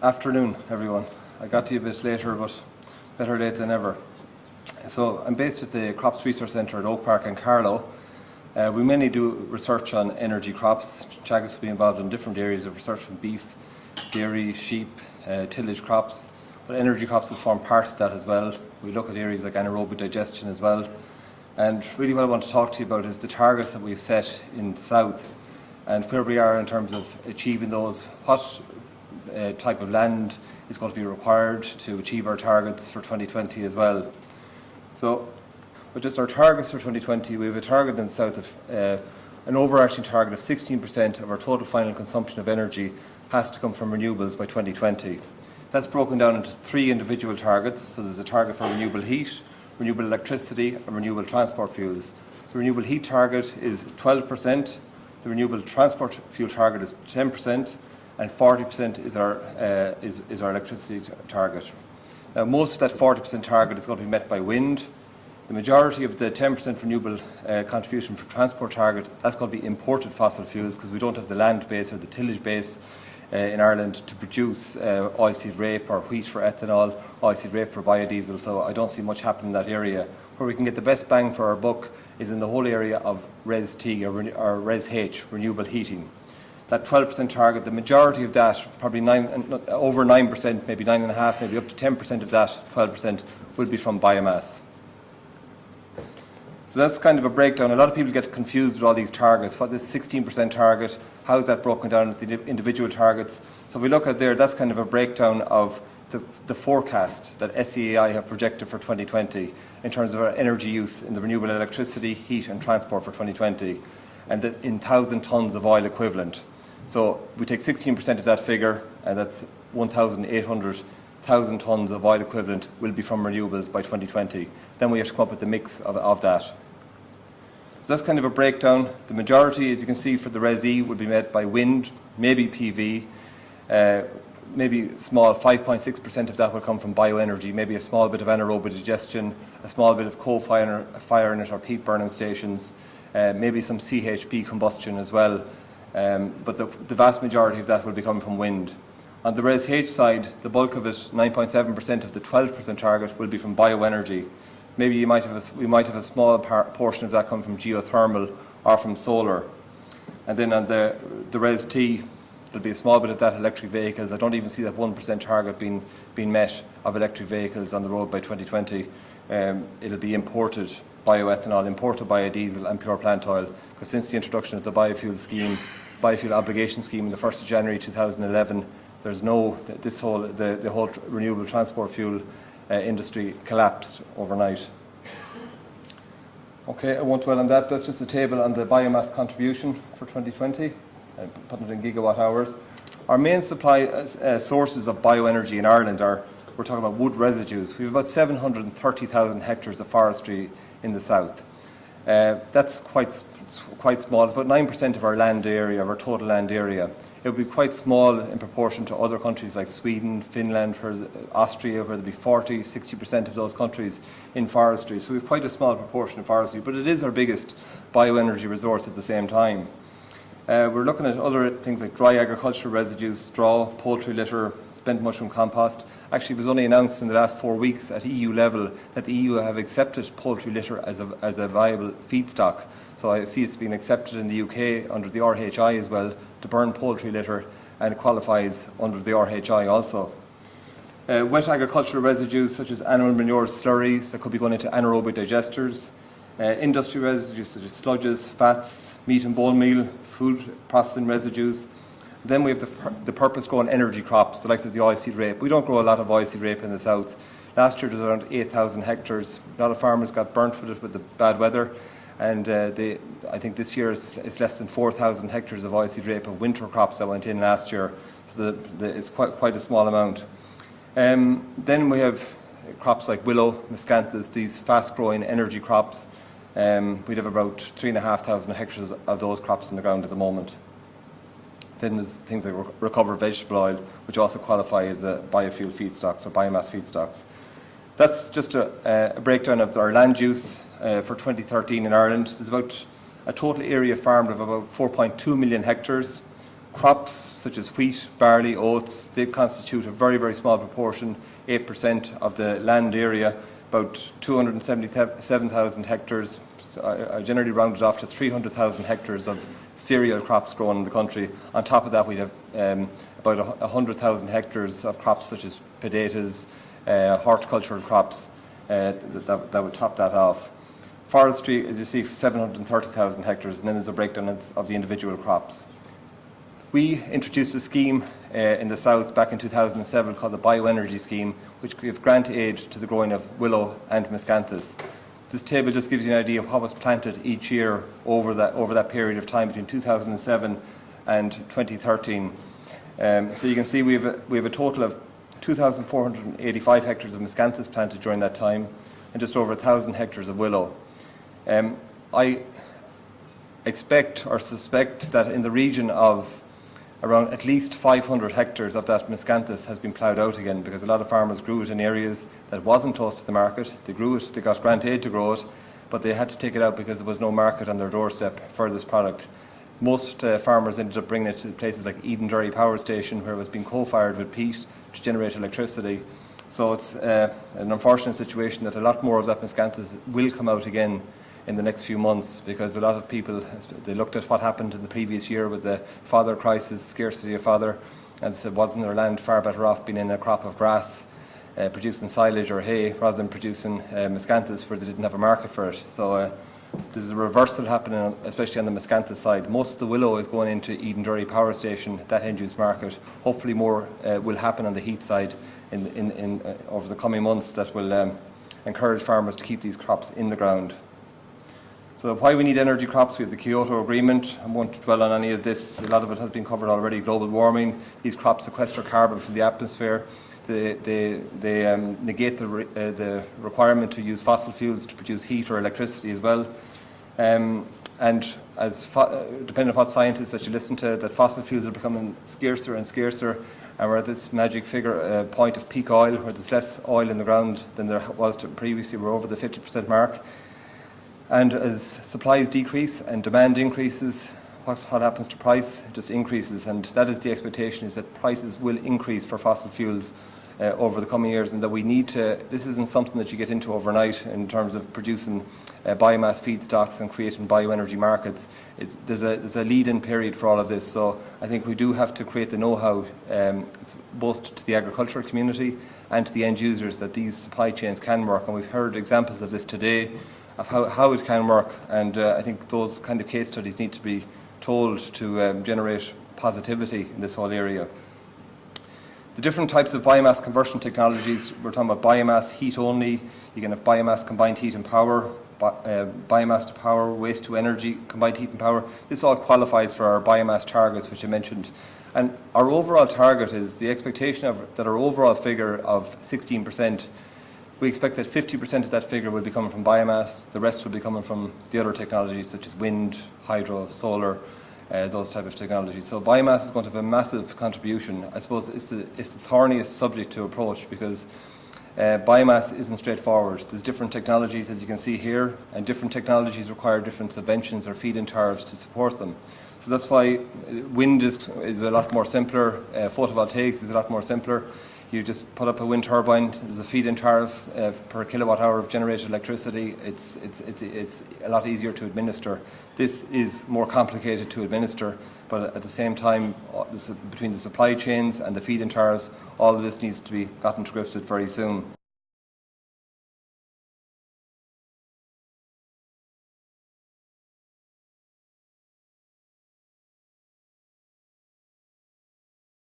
Afternoon, everyone. I got to you a bit later, but better late than never. So I'm based at the Crops Research Centre at Oak Park in Carlow. We mainly do research on energy crops. Teagasc will be involved in different areas of research from beef, dairy, sheep, tillage crops, but energy crops will form part of that as well. We look at areas like anaerobic digestion as well. And really what I want to talk to you about is the targets that we've set in the south and where we are in terms of achieving those, what type of land is going to be required to achieve our targets for 2020 as well. So, with just our targets for 2020, we have a target in the south of an overarching target of 16% of our total final consumption of energy has to come from renewables by 2020. That's broken down into 3 individual targets. So there's a target for renewable heat, renewable electricity and renewable transport fuels. The renewable heat target is 12%, the renewable transport fuel target is 10%, and 40% is our electricity target. Now, most of that 40% target is going to be met by wind. The majority of the 10% renewable contribution for transport target, that's going to be imported fossil fuels because we don't have the land base or the tillage base in Ireland to produce oilseed rape or wheat for ethanol, oilseed rape for biodiesel, so I don't see much happening in that area. Where we can get the best bang for our buck is in the whole area of Res T or Res H, renewable heating. That 12% target, the majority of that, probably over 9%, maybe 9.5%, maybe up to 10% of that 12% will be from biomass. So that's kind of a breakdown. A lot of people get confused with all these targets. What is 16% target? How is that broken down into the individual targets? So if we look at there, that's kind of a breakdown of the forecast that SEAI have projected for 2020 in terms of our energy use in the renewable electricity, heat and transport for 2020, and in 1,000 tonnes of oil equivalent. So we take 16% of that figure, and that's 1,800,000 tonnes of oil equivalent will be from renewables by 2020. Then we have to come up with the mix of that. So that's kind of a breakdown. The majority, as you can see, for the Res E would be met by wind, maybe PV, maybe small 5.6% of that will come from bioenergy, maybe a small bit of anaerobic digestion, a small bit of coal-firing it or peat burning stations, maybe some CHP combustion as well. But the vast majority of that will be coming from wind. On the Res H side, the bulk of it, 9.7% of the 12% target, will be from bioenergy. Maybe we might have a small portion of that coming from geothermal or from solar. And then on the Res T, there'll be a small bit of that electric vehicles. I don't even see that 1% target being met of electric vehicles on the road by 2020. It'll be imported bioethanol, imported biodiesel and pure plant oil, because since the introduction of the biofuel obligation scheme in the 1st of January 2011, there's the whole renewable transport fuel industry collapsed overnight. Okay, I won't dwell on that. That's just a table on the biomass contribution for 2020, putting it in gigawatt hours. Our main supply sources of bioenergy in Ireland we're talking about wood residues. We have about 730,000 hectares of forestry in the south. That's quite small. It's about 9% of our land area, of our total land area. It would be quite small in proportion to other countries like Sweden, Finland, Austria, where there'd be 40-60% of those countries in forestry. So we have quite a small proportion of forestry, but it is our biggest bioenergy resource at the same time. We're looking at other things like dry agricultural residues, straw, poultry litter, spent mushroom compost. Actually, it was only announced in the last 4 weeks at EU level that the EU have accepted poultry litter as a viable feedstock. So I see it's been accepted in the UK under the RHI as well to burn poultry litter, and it qualifies under the RHI also. Wet agricultural residues such as animal manure slurries that could be going into anaerobic digesters. Industry residues such as sludges, fats, meat and bone meal, food processing residues. Then we have the purpose-grown energy crops, the likes of the oilseed rape. We don't grow a lot of oilseed rape in the south. Last year there was around 8,000 hectares. A lot of farmers got burnt with it with the bad weather, and I think this year it's less than 4,000 hectares of oilseed rape of winter crops that went in last year. So it's quite a small amount. Then we have crops like willow, miscanthus, these fast-growing energy crops. We'd have about 3,500 hectares of those crops in the ground at the moment. Then there's things like recovered vegetable oil, which also qualify as biofuel feedstocks or biomass feedstocks. That's just a breakdown of our land use for 2013 in Ireland. There's about a total area farmed of about 4.2 million hectares. Crops such as wheat, barley, oats, they constitute a very, very small proportion, 8% of the land area, about 277,000 hectares. So I generally round it off to 300,000 hectares of cereal crops grown in the country. On top of that, we'd have about 100,000 hectares of crops such as potatoes, horticultural crops that would top that off. Forestry, as you see, 730,000 hectares, and then there's a breakdown of the individual crops. We introduced a scheme in the south back in 2007 called the Bioenergy Scheme, which gave grant aid to the growing of willow and miscanthus. This table just gives you an idea of what was planted each year over that period of time between 2007 and 2013. So you can see we have a total of 2,485 hectares of miscanthus planted during that time, and just over 1,000 hectares of willow. I expect or suspect that in the region of around at least 500 hectares of that miscanthus has been ploughed out again, because a lot of farmers grew it in areas that wasn't close to the market. They grew it, they got grant aid to grow it, but they had to take it out because there was no market on their doorstep for this product. Most farmers ended up bringing it to places like Edenderry Power Station, where it was being coal-fired with peat to generate electricity. So it's an unfortunate situation that a lot more of that miscanthus will come out again in the next few months, because a lot of people, they looked at what happened in the previous year with the fodder crisis, scarcity of fodder, and said, wasn't their land far better off being in a crop of grass, producing silage or hay, rather than producing miscanthus where they didn't have a market for it. So there's a reversal happening, especially on the miscanthus side. Most of the willow is going into Edenderry Power Station, that end-use market. Hopefully more will happen on the heat side over the coming months that will encourage farmers to keep these crops in the ground. So why we need energy crops? We have the Kyoto Agreement. I won't dwell on any of this. A lot of it has been covered already. Global warming. These crops sequester carbon from the atmosphere. They negate the requirement to use fossil fuels to produce heat or electricity as well. And depending on what scientists that you listen to, that fossil fuels are becoming scarcer and scarcer, and we're at this magic figure point of peak oil, where there's less oil in the ground than there was previously. We're over the 50% mark. And as supplies decrease and demand increases, what happens to price? It just increases, and that is the expectation, is that prices will increase for fossil fuels over the coming years, and that we need to, this isn't something that you get into overnight in terms of producing biomass feedstocks and creating bioenergy markets. There's a lead-in period for all of this, so I think we do have to create the know-how both to the agricultural community and to the end users that these supply chains can work, and we've heard examples of this today, of how it can work, and I think those kind of case studies need to be told to generate positivity in this whole area. The different types of biomass conversion technologies, we're talking about biomass heat only, you can have biomass combined heat and power, biomass to power, waste to energy, combined heat and power. This all qualifies for our biomass targets, which I mentioned. And our overall target is the expectation that our overall figure of 16%, we expect that 50% of that figure will be coming from biomass, the rest will be coming from the other technologies such as wind, hydro, solar, those type of technologies. So biomass is going to have a massive contribution. I suppose it's the thorniest subject to approach, because biomass isn't straightforward. There's different technologies, as you can see here, and different technologies require different subventions or feed-in tariffs to support them. So that's why wind is a lot more simpler, photovoltaics is a lot more simpler. You just put up a wind turbine, there's a feed-in tariff per kilowatt hour of generated electricity. It's a lot easier to administer. This is more complicated to administer, but at the same time, between the supply chains and the feed-in tariffs, all of this needs to be gotten to grips with very soon.